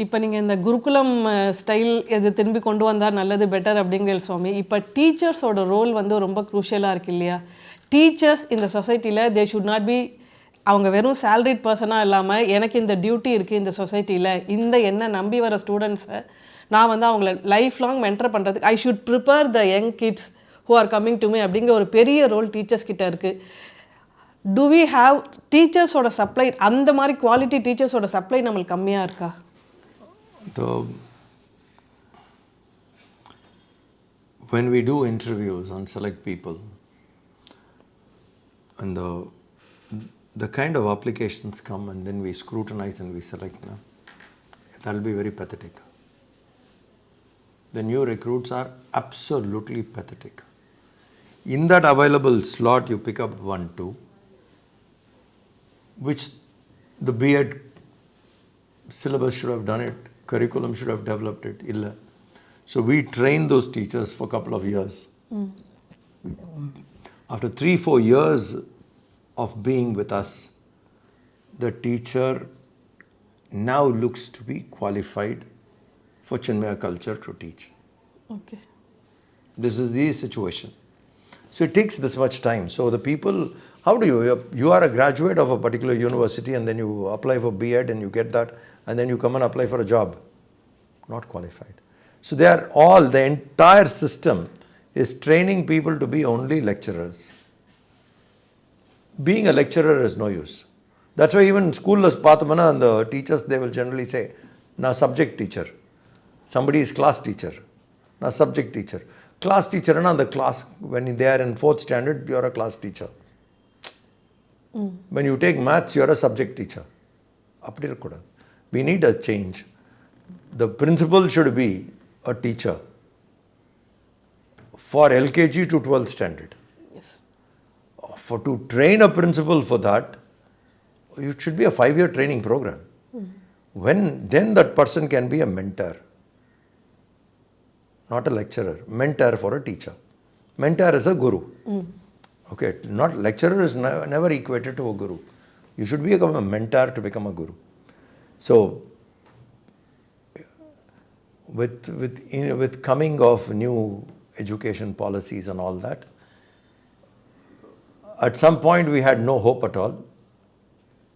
இப்போ நீங்கள் இந்த குருகுலம் ஸ்டைல் எது திரும்பி கொண்டு வந்தால் நல்லது பெட்டர் அப்படிங்கிற சுவாமி, இப்போ டீச்சர்ஸோட ரோல் வந்து ரொம்ப க்ரூஷியலாக இருக்குது இல்லையா? டீச்சர்ஸ் இந்த சொசைட்டியில் தே ஷுட் நாட் பி, அவங்க வெறும் சேலரிட் பர்சனாக இல்லாமல் எனக்கு இந்த டியூட்டி இருக்குது இந்த சொசைட்டியில், இந்த என்ன நம்பி வர ஸ்டூடெண்ட்ஸை நான் வந்து அவங்கள லைஃப் லாங் மென்டர் பண்ணுறதுக்கு I should prepare the young kids who are coming to me அப்படிங்கிற ஒரு பெரிய ரோல் டீச்சர்ஸ் கிட்ட இருக்குது. டு வி ஹாவ் டீச்சர்ஸோட சப்ளை, அந்த மாதிரி குவாலிட்டி டீச்சர்ஸோட சப்ளை நம்மளுக்கு கம்மியாக இருக்கா? When we do interviews on select people, and the kind of applications come and then we scrutinize and we select, that will be very pathetic. The new recruits are absolutely pathetic. In that available slot, you pick up 1, 2, which the B.Ed syllabus should have done it, curriculum should have developed it. Illa. So we train those teachers for a couple of years. After 3-4 years of being with us, the teacher now looks to be qualified for Chinmaya culture to teach. Okay. This is the situation. So it takes this much time. So the people, how do you are a graduate of a particular university and then you apply for B.Ed and you get that and then you come and apply for a job. Not qualified. So they are all, the entire system is training people to be only lecturers. Being a lecturer is no use. That's why even school Pathamana and the teachers, they will generally say, na subject teacher. Somebody is class teacher. Na subject teacher. Class teacher, na the class, when they are in 4th standard, you are a class teacher. When you take maths, you are a subject teacher. We need a change. The principal should be a teacher for LKG to 12th standard. Yes. To train a principal for that, it should be a 5-year training program. Then that person can be a mentor. Not a lecturer. Mentor for a teacher. Mentor is a guru. Okay, not lecturer is never equated to a guru. You should become a mentor to become a guru. So, with coming of new education policies and all that, at some point we had no hope at all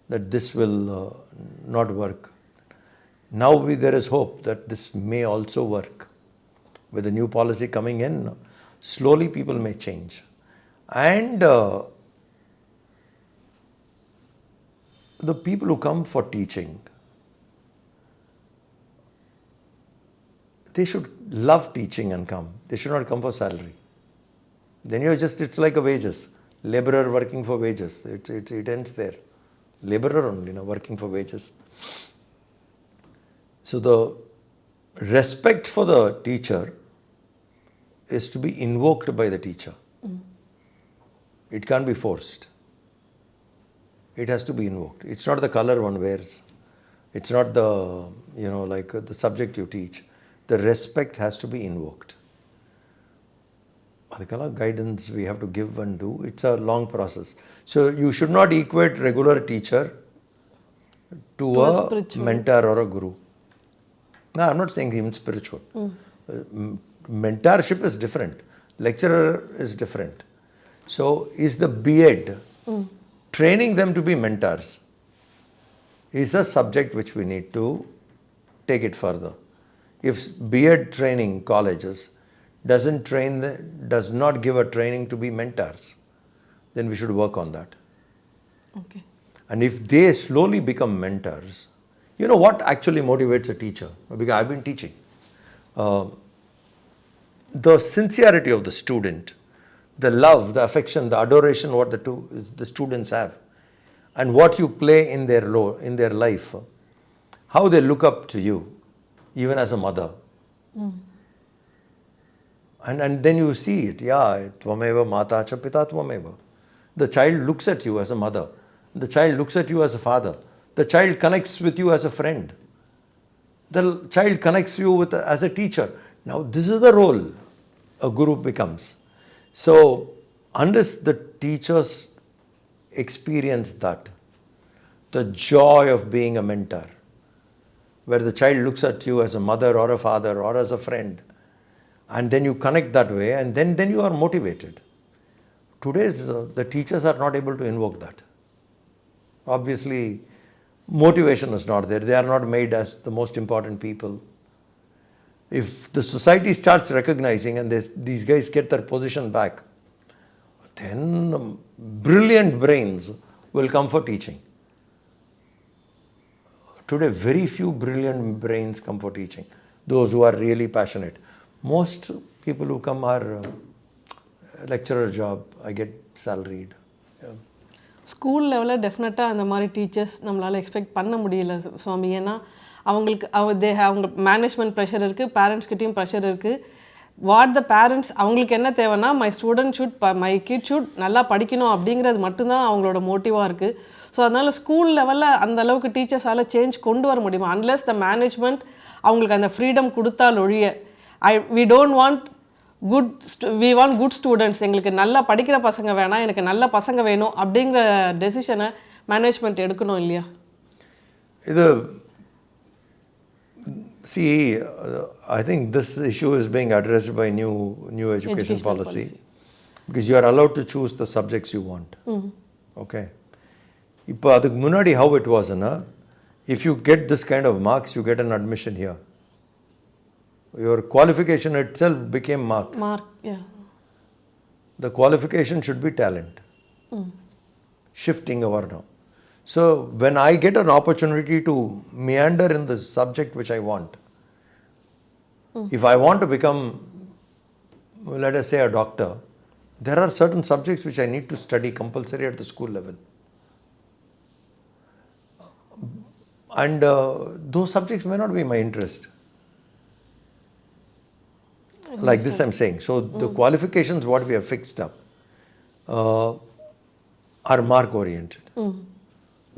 that this will not work. Now there is hope that this may also work. With the new policy coming in, slowly people may change. And the people who come for teaching, they should love teaching and come. They should not come for salary. Then it's like a wages. Laborer working for wages. It ends there. Laborer only, working for wages. So the respect for the teacher is to be invoked by the teacher. It can't be forced. It has to be invoked. It's not the color one wears. It's not the, like the subject you teach. The respect has to be invoked. Adhikala guidance we have to give and do. It's a long process. So you should not equate regular teacher to a mentor or a guru. No, I'm not saying him spiritual. Mentorship is different. Lecturer is different. So is the B.Ed training them to be mentors is a subject which we need to take it further. If B.Ed training colleges does not give a training to be mentors, then we should work on that. Okay. And if they slowly become mentors, what actually motivates a teacher? Because I've been teaching. The sincerity of the student, the love, the affection, the adoration what the students have, and what you play in their life, how they look up to you, even as a mother. And then you see it, tvameva mata cha pita tvameva. The child looks at you as a mother. The child looks at you as a father. The child connects with you as a friend. The child connects you as a teacher. Now this is the role a guru becomes. So unless the teachers experience that, the joy of being a mentor, where the child looks at you as a mother or a father or as a friend, and then you connect that way, and then you are motivated. Today's the teachers are not able to invoke that. Obviously, motivation is not there. They are not made as the most important people. If the society starts recognizing and these guys get their position back, then brilliant brains will come for teaching. Today, very few brilliant brains come for teaching. Those who are really passionate. Most people who come are lecturer job. I get salaried. Yeah. School லெவலில் டெஃபினட்டாக அந்த மாதிரி teachers நம்மளால் expect பண்ண முடியல சுவாமி. ஏன்னா அவங்களுக்கு அவங்க மேனேஜ்மெண்ட் ப்ரெஷர் இருக்குது, பேரண்ட்ஸ்கிட்டையும் ப்ரெஷர் இருக்குது. வாட் த பேரண்ட்ஸ் அவங்களுக்கு என்ன தேவைன்னா மை கிட் ஷுட் நல்லா படிக்கணும் அப்படிங்கிறது மட்டும்தான் அவங்களோட மோட்டிவாக இருக்குது. ஸோ அதனால் ஸ்கூல் லெவலில் அந்த அளவுக்கு டீச்சர்ஸால் சேஞ்ச் கொண்டு வர முடியுமா? அன்லெஸ் த மேனேஜ்மெண்ட் அவங்களுக்கு அந்த ஃப்ரீடம் கொடுத்தால் ஒழிய வி வாண்ட் குட் ஸ்டூடெண்ட்ஸ், எங்களுக்கு நல்லா படிக்கிற பசங்க வேணாம், எனக்கு நல்ல பசங்க வேணும் அப்படிங்கிற டெசிஷனை மேனேஜ்மெண்ட் எடுக்கணும் இல்லையா? இது see, I think this issue is being addressed by new education policy because you are allowed to choose the subjects you want. Okay. இப்போ அதுக்கு முன்னாடி how it was, if you get this kind of marks, you get an admission here. Your qualification itself became marks. Yeah. The qualification should be talent. Shifting over now. So when I get an opportunity to meander in the subject which I want, if I want to become, let us say, a doctor, there are certain subjects which I need to study compulsory at the school level. And those subjects may not be my interest. Like this I'm saying. So the qualifications what we have fixed up are mark oriented.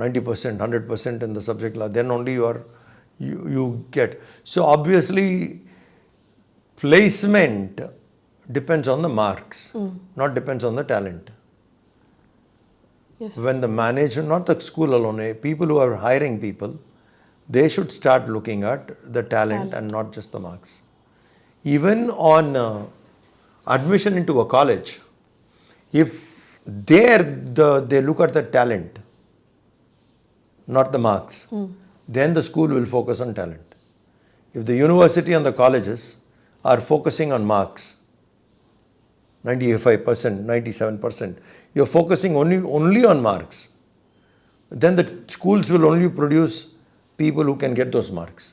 90%, 100% in the subject law, then only you get. So obviously placement depends on the marks, not depends on the talent. Yes. When the manager, not the school alone, people who are hiring people, they should start looking at the talent and not just the marks. Even on admission into a college, if they look at the talent, not the marks, then the school will focus on talent. If the university and the colleges are focusing on marks, 95%, 97%, you're focusing only on marks, then the schools will only produce people who can get those marks.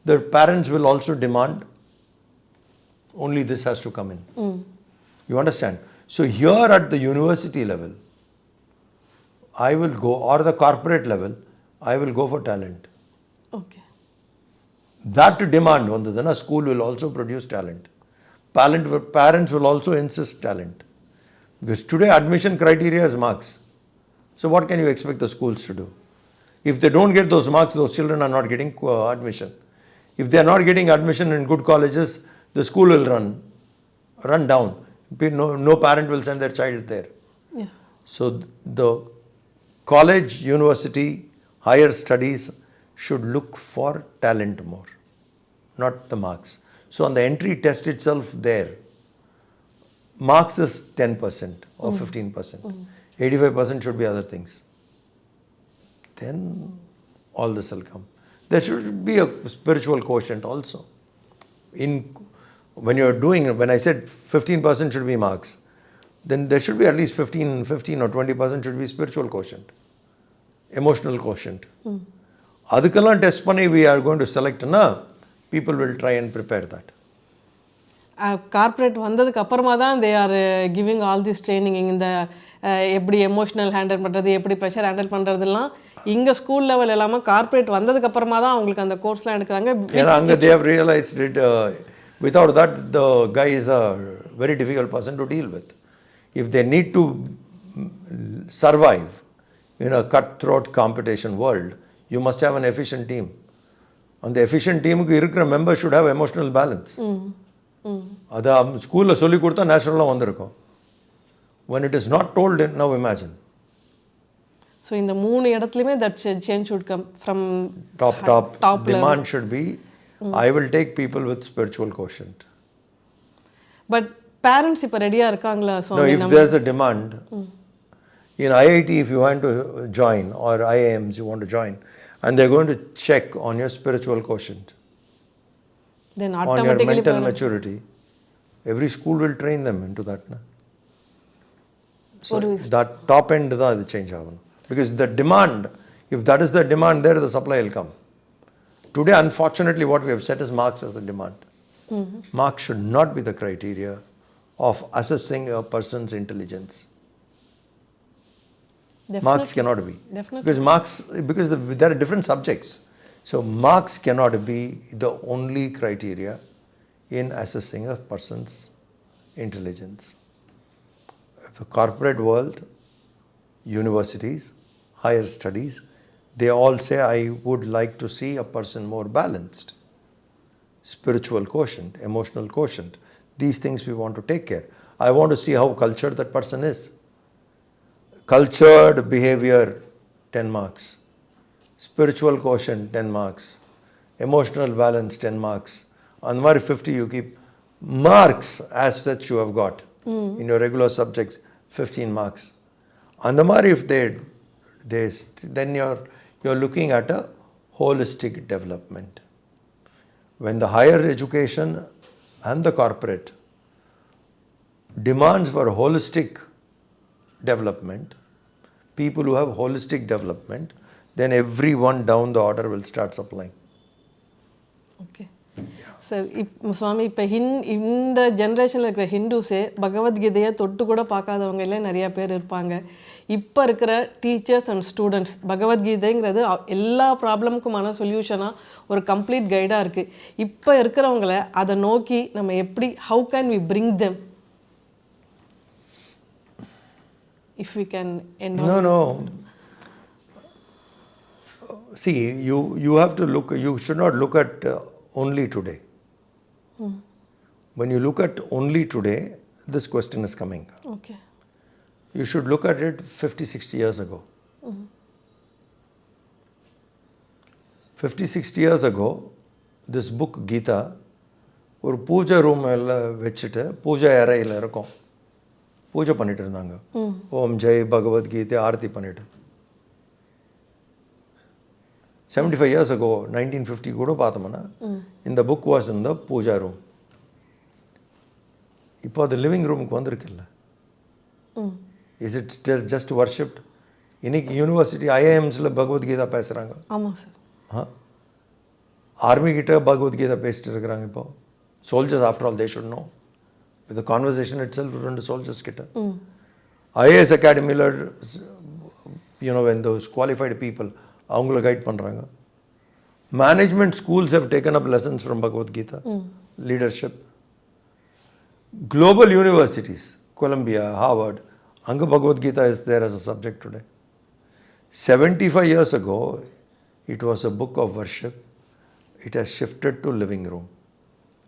The parents will also demand only this has to come in. You understand? So here at the university level, I will go, or the corporate level, I will go for talent. Okay. That demand on the school will also produce talent. Parents will also insist talent. Because today admission criteria is marks. So what can you expect the schools to do? If they don't get those marks, those children are not getting admission. If they are not getting admission in good colleges, the school will run down. No parent will send their child there. Yes. So the college, university, higher studies should look for talent more, not the marks. So on the entry test itself there, marks is 10% or 15%. 85% should be other things. Then all this will come. There should be a spiritual quotient also. When I said 15% should be marks, then there should be at least 15 or 20% should be spiritual quotient, emotional quotient. Adukkalam test panni we are going to select, people will try and prepare that. Corporate வந்ததுக்கு அப்புறமா தான் they are giving all this training. இந்த எப்படி emotional handle பண்ணுறது, எப்படி pressure handle பண்ணுறதுலாம் இங்கே school level இல்லாமல் கார்ப்பரேட் வந்ததுக்கு அப்புறமா தான் அவங்களுக்கு அந்த கோர்ஸ்லாம் எடுக்கிறாங்க. ஏன்னா அங்கே they have realized it. Without that, the guy is a very difficult person to deal with. If they need to survive in a cutthroat competition world, you must have an efficient team. And the efficient team க்கு இருக்கிற members should have emotional balance. அது ஸ்கூலில் சொல்லி கொடுத்தா நேச்சுரலாக வந்திருக்கும். When it is not told, now imagine. So இந்த 3 இடத்துலையுமே that change should come from top demand should be, I will take people with spiritual quotient. But parents இப்போ ரெடியாக இருக்காங்களா No, Swami? if there's a demand, in IIT if you want to join, or IIMs you want to join, and they're going to check on your spiritual quotient, then on your automatically mental maturity, every school will train them into that. Na? So that top end da adu change avanum. Because the demand, if that is the demand there, the supply will come. Today, unfortunately, what we have set as marks as the demand. Marks should not be the criteria of assessing a person's intelligence. Marks cannot be. Definitely. Because there are different subjects. So marks cannot be the only criteria in assessing a person's intelligence. The corporate world, universities, higher studies, they all say, I would like to see a person more balanced. Spiritual quotient, emotional quotient. These things we want to take care. I want to see how cultured that person is. Cultured behavior, 10 marks. Spiritual quotient, 10 marks. Emotional balance, 10 marks. And 50 you keep. Marks as such you have got. In your regular subjects, 15 marks. And if then you're looking at a holistic development. When the higher education and the corporate demands for holistic development, people who have holistic development, then everyone down the order will start supplying. Okay sir, Swami இப்போ இந்த ஜென்ரேஷனில் இருக்கிற ஹிந்துஸே பகவத்கீதையை தொட்டு கூட பார்க்காதவங்களே நிறையா பேர் இருப்பாங்க. இப்போ இருக்கிற டீச்சர்ஸ் அண்ட் ஸ்டூடெண்ட்ஸ் பகவத்கீதைங்கிறது எல்லா ப்ராப்ளமுக்குமான சொல்யூஷனாக ஒரு கம்ப்ளீட் கைடாக இருக்குது. இப்போ இருக்கிறவங்கள அதை நோக்கி நம்ம எப்படி, how can we bring them, if we can end? No. See, you have to look, you should not look at only today. When you look at only today, this question is coming. Okay. You should look at it 50-60 years ago. 50-60 years ago, this book Gita, ஒரு பூஜை ரூமில் வச்சுட்டு பூஜை அறையில் இருக்கும், பூஜை பண்ணிட்டு இருந்தாங்க. ஓம் ஜெய் பகவத்கீதை ஆரத்தி பண்ணிட்டு. 75 years ago, 1950 கூட பார்த்தோம்னா இந்த புக் வாஸ் இந்த பூஜா ரூம். இப்போ அது லிவிங் ரூமுக்கு வந்திருக்குல்ல. Is it still just worshipped? இன்னைக்கு யூனிவர்சிட்டி ஐஐஎம்ஸில் பகவத்கீதா பேசுகிறாங்க. ஆமாம் சார். ஆர்மி கிட்ட பகவத்கீதா பேசிட்டு இருக்கிறாங்க. இப்போ soldiers after all they should know. இந்த கான்வர்சேஷன் இட் செல்ஃப் 2 சோல்ஜர்ஸ் கிட்ட. ஐஏஎஸ் அகாடமியில் when those qualified people அவங்கள கைட் பண்ணுறாங்க. Management schools have taken up lessons from Bhagavad Gita, leadership. Global universities, Columbia, Harvard, அங்கே Bhagavad Gita is there as a subject today. 75 years ago, it was a book of worship. It has shifted to living room.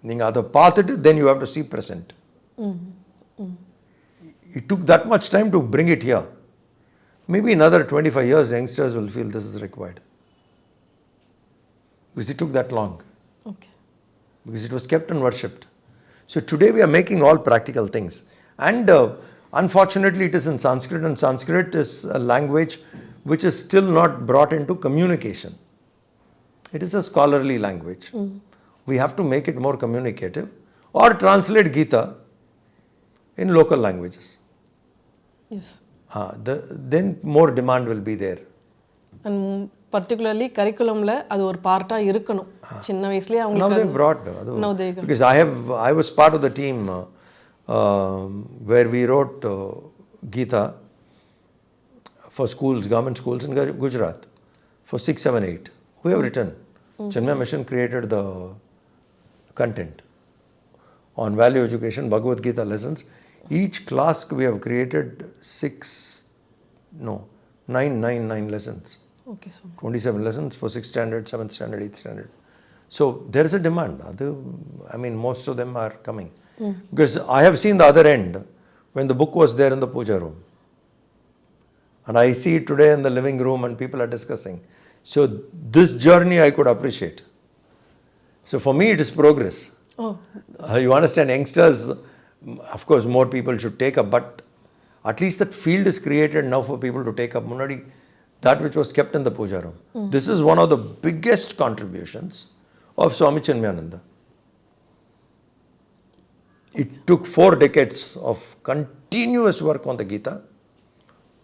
நீங்கள் அதை பார்த்துட்டு then you have to see present. It took that much time to bring it here. Maybe another 25 years, youngsters will feel this is required. Because it took that long. Okay. Because it was kept and worshipped. So today we are making all practical things. And unfortunately it is in Sanskrit, and Sanskrit is a language which is still not brought into communication. It is a scholarly language. We have to make it more communicative or translate Gita in local languages. Yes. Then more demand will be there. And particularly curriculumல அது ஒரு பார்ட்டாக இருக்கணும். சின்ன வயசுலேயே Now அவங்களுக்கு they brought. Now they got. Because I was part of the team where we wrote Gita for schools, government schools in Gujarat for 6, 7, 8. We have written. Chinmaya Mission created the content on value education, Bhagavad Gita lessons. Each class we have created 9 lessons. Okay, so 27 lessons for 6th standard, 7th standard, 8th standard. So there is a demand. Most of them are coming. Because I have seen the other end when the book was there in the puja room. And I see it today in the living room and people are discussing. So this journey I could appreciate. So for me it is progress. Oh, You understand, youngsters, of course more people should take up, but at least that field is created now for people to take up. Munadi, that which was kept in the puja room. This is one of the biggest contributions of Swami Chinmayananda. It took 4 decades of continuous work on the Gita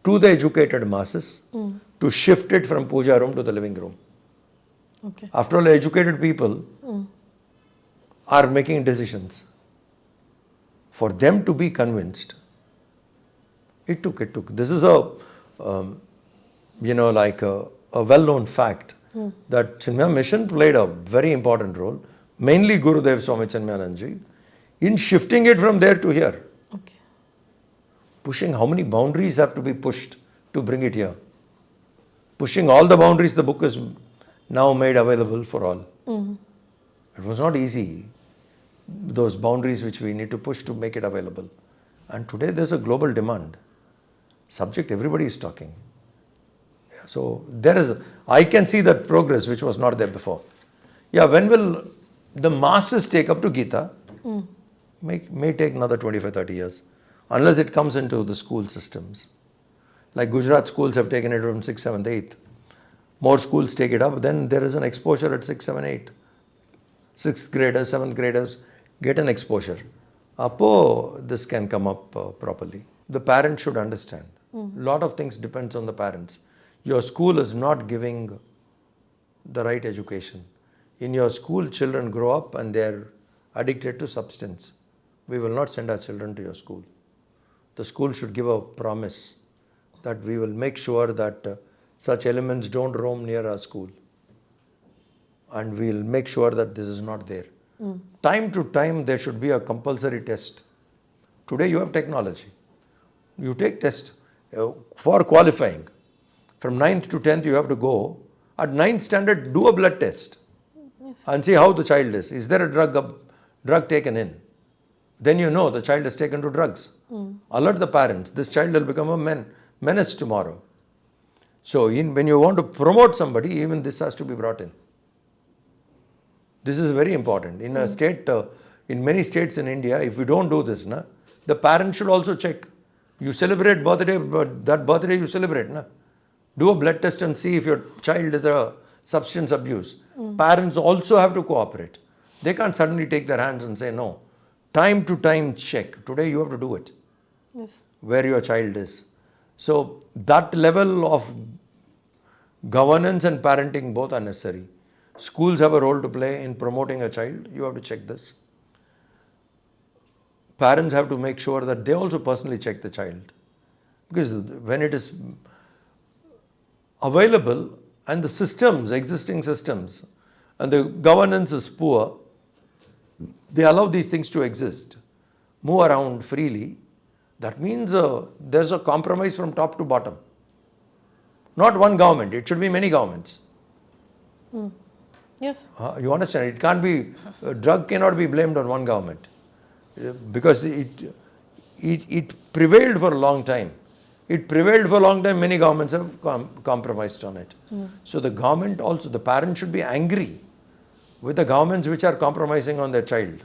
to the educated masses to shift it from puja room to the living room. okay. After all, educated people are making decisions. For them to be convinced, it took. This is a well-known fact that Chinmaya Mission played a very important role, mainly Gurudev Swami Chinmayananda, in shifting it from there to here. Okay. Pushing how many boundaries have to be pushed to bring it here. Pushing all the boundaries, the book is now made available for all. It was not easy, those boundaries which we need to push to make it available. And today there's a global demand. Subject everybody is talking. So I can see that progress which was not there before. Yeah, when will the masses take up to Gita? May take another 25-30 years. Unless it comes into the school systems. Like Gujarat schools have taken it from 6th, 7th, 8th. More schools take it up, then there is an exposure at 6, 7, 8. 6th graders, 7th graders get an exposure. Appo this can come up properly. The parents should understand. Lot of things depends on the parents. Your school is not giving the right education. In your school, children grow up and they are addicted to substance. We will not send our children to your school. The school should give a promise that we will make sure that such elements don't roam near our school. And we will make sure that this is not there. Time to time there should be a compulsory test. Today you have technology. You take test for qualifying. From 9th to 10th you have to go. At 9th standard, do a blood test. Yes. And see how the child is. Is there a drug taken in? Then you know the child is taken to drugs. Alert the parents. This child will become a menace tomorrow. So when you want to promote somebody, even this has to be brought in. This is very important. In a state, in many states in India, if we don't do this, the parents should also check. You celebrate birthday, but that birthday you celebrate. Do a blood test and see if your child is a substance abuse. Parents also have to cooperate. They can't suddenly take their hands and say no. Time to time check. Today you have to do it. Yes. Where your child is. So that level of governance and parenting both are necessary. Schools have a role to play in promoting a child. You have to check this. Parents have to make sure that they also personally check the child. Because when it is available and the systems, existing systems, and the governance is poor, they allow these things to exist, move around freely. That means there's a compromise from top to bottom. Not one government, it should be many governments. Yes. You understand? It can't be, drug cannot be blamed on one government. Because it prevailed for a long time. It prevailed for a long time, many governments have compromised on it. So the government also, the parents should be angry with the governments which are compromising on their child.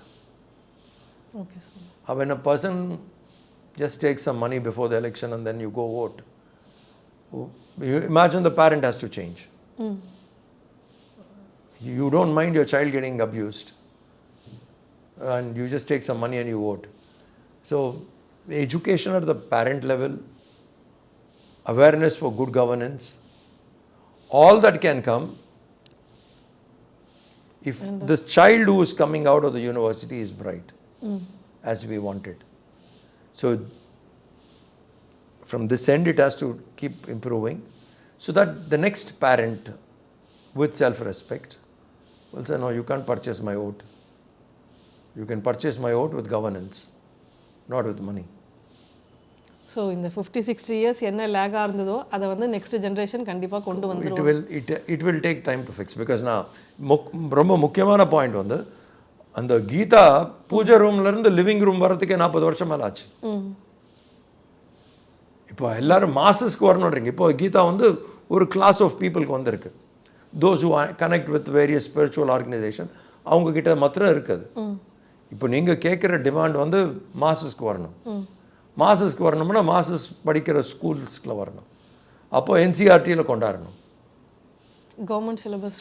Okay, sir. When a person just takes some money before the election and then you go vote, you imagine the parent has to change. You don't mind your child getting abused and you just take some money and you vote. So the education at the parent level, awareness for good governance, all that can come if this child who is coming out of the university is bright, as we wanted. So from this end it has to keep improving so that the next parent with self-respect will say, no, you can't purchase my vote. You can purchase my vote with governance, not with money. So இந்த 50-60 years என்ன லேகாக இருந்ததோ அதை வந்து next generation கண்டிப்பாக கொண்டு வந்துடும். It will take time to fix because நான் ரொம்ப முக்கியமான பாயிண்ட் வந்து அந்த கீதா பூஜை ரூம்லேருந்து லிவிங் ரூம் வரதுக்கே 40 வருஷம் மேலே ஆச்சு. இப்போ எல்லாரும் மாசஸ்க்கு வரணுன்றீங்க. இப்போ கீதா வந்து ஒரு கிளாஸ் ஆஃப் பீப்புளுக்கு வந்திருக்கு. Those who connect with various spiritual organisation அவங்கக்கிட்ட மாத்திரம் இருக்குது. இப்போ நீங்கள் கேட்குற டிமாண்ட் வந்து மாசஸ்க்கு வரணும். மாசஸ்க்கு வரணும்னா மாசஸ் படிக்கிற ஸ்கூல்ஸ்க்குள்ள வரணும். அப்போ என்சிஆர்டியில் கொண்டாடணும். Government syllabus.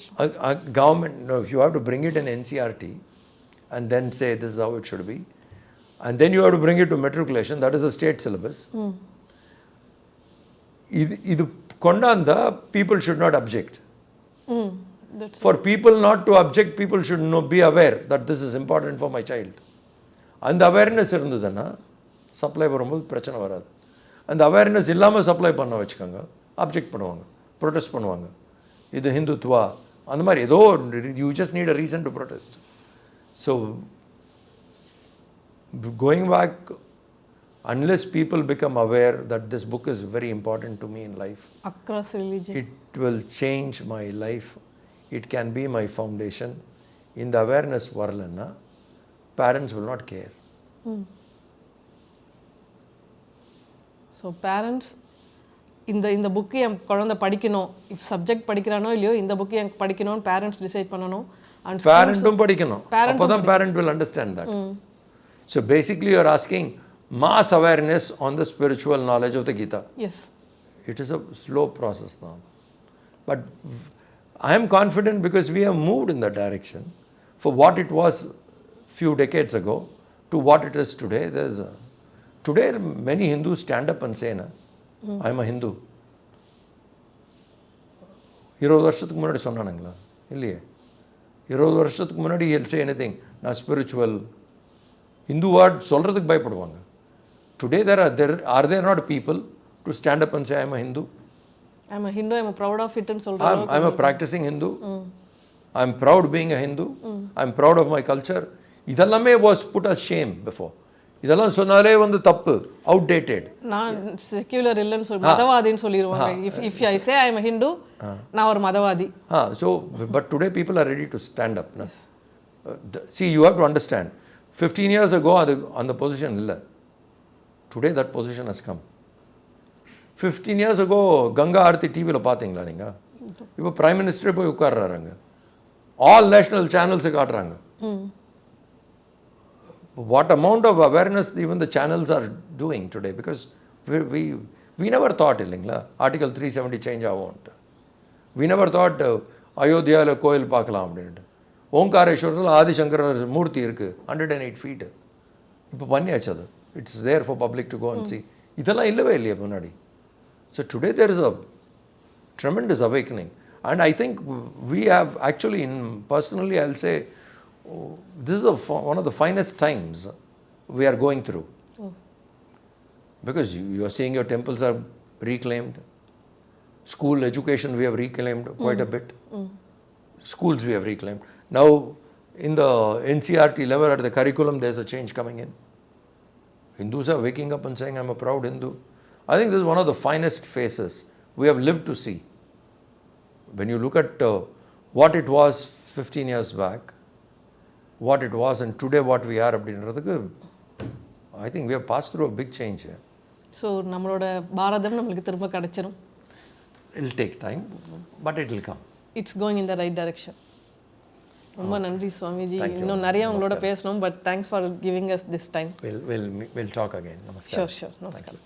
Government, no, if you have to bring it in NCRT and then say this is how it should be, and then you have to bring it to matriculation, that is a state syllabus. இது கொண்டாந்தா people should not object. For people not to object, people should be aware that this is important for my child. அந்த awareness இருந்ததுன்னா supply வரும்போது பிரச்சனை வராது. அந்த awareness இல்லாமல் supply பண்ண வச்சுக்கோங்க, அப்ஜெக்ட் பண்ணுவாங்க, ப்ரொடெஸ்ட் பண்ணுவாங்க. இது ஹிந்துத்வா அந்த மாதிரி ஏதோ you just need a reason to protest. So going back, unless people become aware that this book is very important to me in life, across religion, it will change my life. It can be my foundation. In the awareness varlana, parents will not care. So parents, இந்த book என் குழந்தை படிக்கணும், if subject படிக்கிறானோ இல்லையோ இந்த book எனக்கு படிக்கணும்னு parents decide பண்ணணும். And பேரண்ட்டும் படிக்கணும். அப்போதான் parent will understand that. So basically you are asking mass awareness on the spiritual knowledge of the Gita. Yes. It is a slow process now. But I am confident because we have moved in that direction. For what it was few decades ago to what it is today, today many Hindus stand up and say, I am a Hindu. 20 வருஷத்துக்கு முன்னாடி சொன்னானுங்களா? இல்லையே. 20 வருஷத்துக்கு முன்னாடி he'll say anything, நான் spiritual Hindu word சொல்றதுக்கு பயப்படுவாங்க. Today are there not people to stand up and say I am a Hindu? I am a Hindu, I am proud of it ன்னு சொல்றாங்க. I am a practicing Hindu. I am proud being a Hindu. I am proud of my culture. இதெல்லாமே was put as shame before. இதெல்லாம் சொன்னாலே வந்து தப்பு, outdated. நான் secular இல்லைன்னு சொல்லி மதவாதின்னு சொல்லிடுவாங்க. If I say I am Hindu, நான் ஒரு மதவாதி. So but today people are ready to stand up. Yes. See, you have to understand, 15 years ago அது அந்த பொசிஷன் இல்லை. Today that position has come. 15 years ago Ganga Aarthi டிவியில் பார்த்தீங்களா நீங்கள்? இப்போ பிரைம் மினிஸ்டரே போய் உட்கார்றாங்க. ஆல் நேஷனல் சேனல்ஸு காட்டுறாங்க. What amount of awareness even the channels are doing today, because we never thought இல்லைங்களா Article 370 change ஆகும்ட்டு. We never thought அயோத்தியாவில் கோயில் பார்க்கலாம் அப்படின்ட்டு. ஓங்காரேஸ்வரத்தில் ஆதிசங்கரர் மூர்த்தி இருக்குது, 108 feet. இப்போ பண்ணியாச்சு அது. It's there for public to go and see. இதெல்லாம் இல்லவே இல்லையா முன்னாடி? So today there is a tremendous awakening, and I think we have actually, personally I'll say, this is one of the finest times we are going through. Because you are seeing your temples are reclaimed, school education we have reclaimed quite a bit, schools we have reclaimed. Now in the NCRT level at the curriculum there's a change coming in. Hindus are waking up and saying I'm a proud Hindu. I think this is one of the finest phases we have lived to see. When you look at what it was 15 years back, what it was, and today what we are, I think we have passed through a big change here. So நம்மளோட பாரதம் நமக்கு திரும்ப கிடைச்சிரும். It will take time, but it will come. It's going in the right direction. ரொம்ப நன்றி சுவாமிஜி. இன்னும் நிறைய உங்களோட பேசணும், but thanks for giving us this time. We'll talk again. Namaskar. Sure. Namaskar.